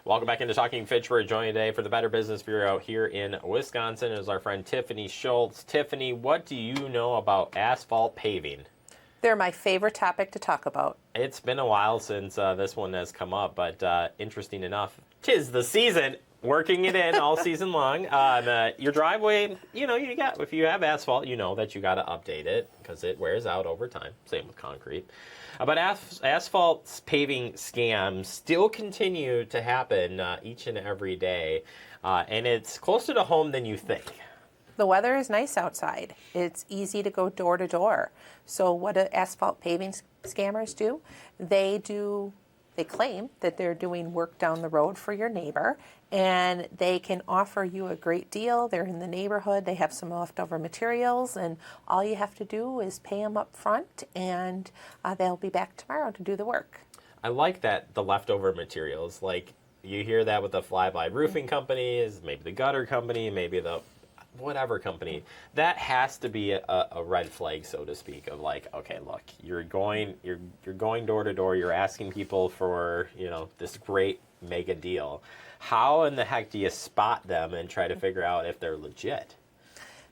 Welcome back into Talking Fitch. We're joined today for the Better Business Bureau here in Wisconsin is our friend Tiffany Schultz. Tiffany, what do you know about asphalt paving? They're my favorite topic to talk about. It's been a while since this one has come up, but interesting enough, 'tis the season. Working it in all season long. Your driveway, you got, if you have asphalt, you know that you got to update it because it wears out over time. Same with concrete. But asphalt paving scams still continue to happen each and every day. And it's closer to home than you think. The weather is nice outside. It's easy to go door to door. So what do asphalt paving scammers do? They claim that they're doing work down the road for your neighbor, and they can offer you a great deal. They're in the neighborhood, they have some leftover materials, and all you have to do is pay them up front, and they'll be back tomorrow to do the work. I like that, the leftover materials. Like, you hear that with the fly-by roofing companies, maybe the gutter company, maybe the whatever company. That has to be a red flag, so to speak, of like, okay, look, you're going door to door, you're asking people for, this great mega deal. How in the heck do you spot them and try to figure out if they're legit?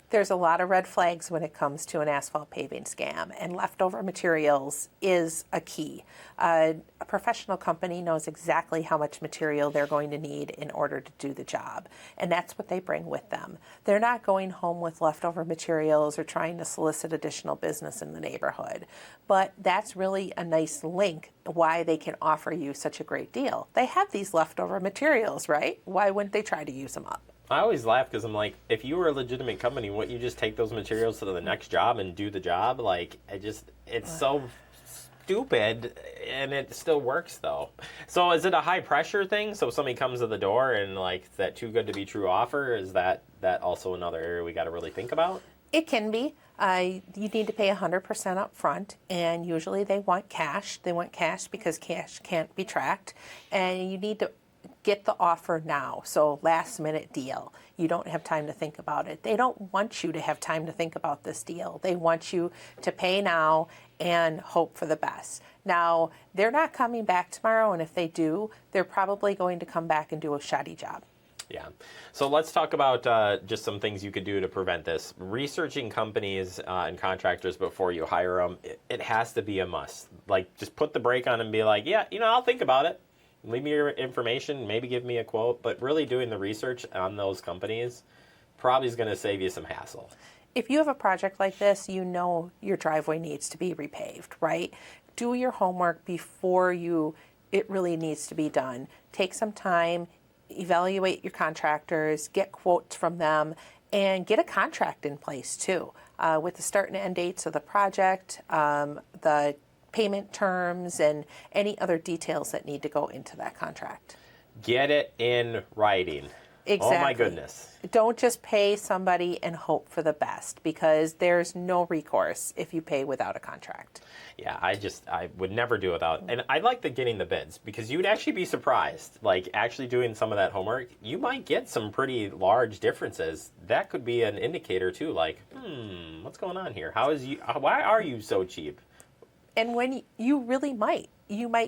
There's a lot of red flags when it comes to an asphalt paving scam, and leftover materials is a key. A professional company knows exactly how much material they're going to need in order to do the job, and that's what they bring with them. They're not going home with leftover materials or trying to solicit additional business in the neighborhood, but that's really a nice link why they can offer you such a great deal. They have these leftover materials, right? Why wouldn't they try to use them up? I always laugh because I'm like, if you were a legitimate company, wouldn't you just take those materials to the next job and do the job? Like, it's so stupid, and it still works, though. So is it a high-pressure thing? So if somebody comes to the door and, like, that too good to be true offer, is that also another area we got to really think about? It can be. You need to pay 100% up front, and usually they want cash. They want cash because cash can't be tracked, and you need to get the offer now. So last minute deal. You don't have time to think about it. They don't want you to have time to think about this deal. They want you to pay now and hope for the best. Now, they're not coming back tomorrow, and if they do, they're probably going to come back and do a shoddy job. Yeah. So let's talk about just some things you could do to prevent this. Researching companies and contractors before you hire them, it has to be a must. Like, just put the brake on and be like, yeah, I'll think about it. Leave me your information, maybe give me a quote, but really doing the research on those companies probably is going to save you some hassle. If you have a project like this, you know your driveway needs to be repaved, right? Do your homework before it really needs to be done. Take some time, evaluate your contractors, get quotes from them, and get a contract in place too, with the start and end dates of the project, the payment terms, and any other details that need to go into that contract. Get it in writing. Exactly. Oh my goodness. Don't just pay somebody and hope for the best, because there's no recourse if you pay without a contract. Yeah, I would never do without. And I like getting the bids, because you'd actually be surprised. Like, actually doing some of that homework, you might get some pretty large differences. That could be an indicator too, like, what's going on here? Why are you so cheap? And when you really might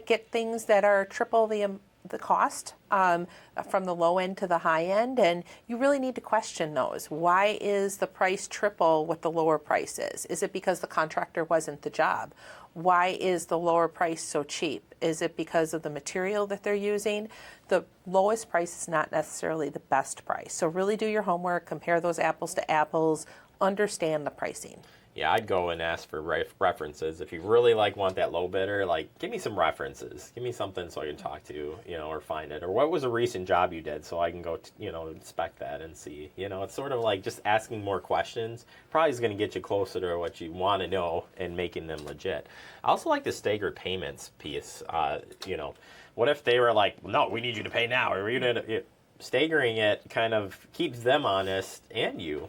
get things that are triple the cost, from the low end to the high end, and you really need to question those. Why is the price triple what the lower price is? Is it because the contractor wasn't the job? Why is the lower price so cheap? Is it because of the material that they're using? The lowest price is not necessarily the best price. So really do your homework, compare those apples to apples, understand the pricing. Yeah, I'd go and ask for references. If you really want that low bidder, give me some references. Give me something so I can talk to, or find it. Or what was a recent job you did so I can go, inspect that and see. It's sort of like just asking more questions probably is going to get you closer to what you want to know and making them legit. I also like the staggered payments piece. What if they were like, no, we need you to pay now. Or staggering it kind of keeps them honest and you.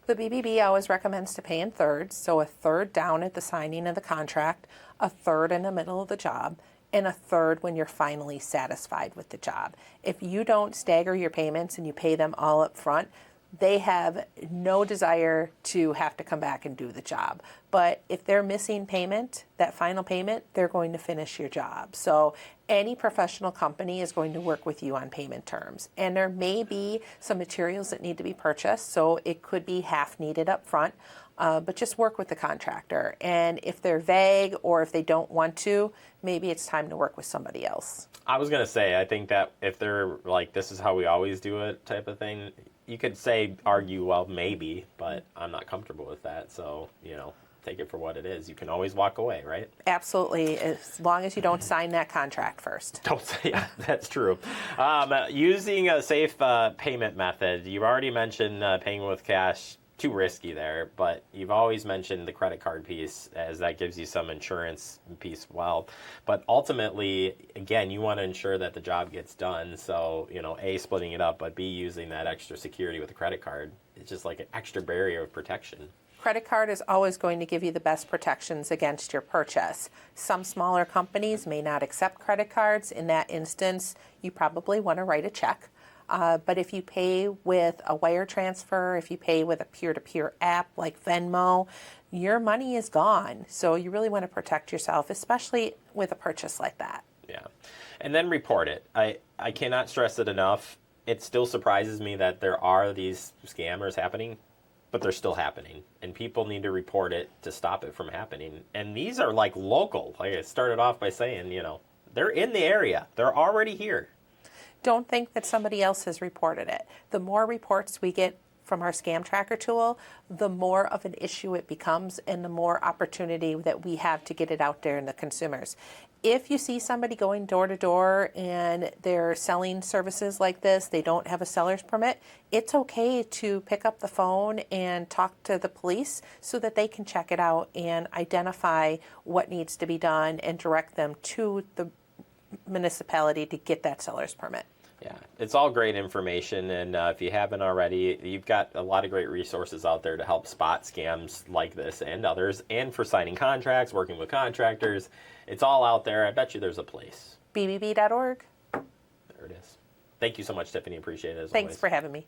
The BBB always recommends to pay in thirds, so a third down at the signing of the contract, a third in the middle of the job, and a third when you're finally satisfied with the job. If you don't stagger your payments and you pay them all up front, they have no desire to have to come back and do the job. But if they're missing payment, that final payment, they're going to finish your job. So any professional company is going to work with you on payment terms. And there may be some materials that need to be purchased, so it could be half needed up front. But just work with the contractor. And if they're vague or if they don't want to, maybe it's time to work with somebody else. I was going to say, I think that if they're like, this is how we always do it type of thing, you could argue, well, maybe, but I'm not comfortable with that. So, take it for what it is. You can always walk away, right? Absolutely, as long as you don't sign that contract first. Don't say, yeah, that's true. Using a safe payment method, you've already mentioned paying with cash. Too risky there, but you've always mentioned the credit card piece, as that gives you some insurance piece as well. But ultimately, again, you want to ensure that the job gets done. So, A, splitting it up, but B, using that extra security with a credit card. It's just like an extra barrier of protection. Credit card is always going to give you the best protections against your purchase. Some smaller companies may not accept credit cards. In that instance, you probably want to write a check. But if you pay with a wire transfer, if you pay with a peer-to-peer app like Venmo, your money is gone. So you really want to protect yourself, especially with a purchase like that. Yeah. And then report it. I cannot stress it enough. It still surprises me that there are these scammers happening, but they're still happening. And people need to report it to stop it from happening. And these are like local. Like I started off by saying, they're in the area. They're already here. Don't think that somebody else has reported it. The more reports we get from our scam tracker tool, the more of an issue it becomes and the more opportunity that we have to get it out there in the consumers. If you see somebody going door to door and they're selling services like this, they don't have a seller's permit, it's okay to pick up the phone and talk to the police so that they can check it out and identify what needs to be done and direct them to the municipality to get that seller's permit. Yeah, it's all great information, and if you haven't already, you've got a lot of great resources out there to help spot scams like this and others, and for signing contracts, working with contractors. It's all out there. I bet you there's a place. BBB.org. There it is. Thank you so much, Tiffany. Appreciate it as Thanks always. for having me.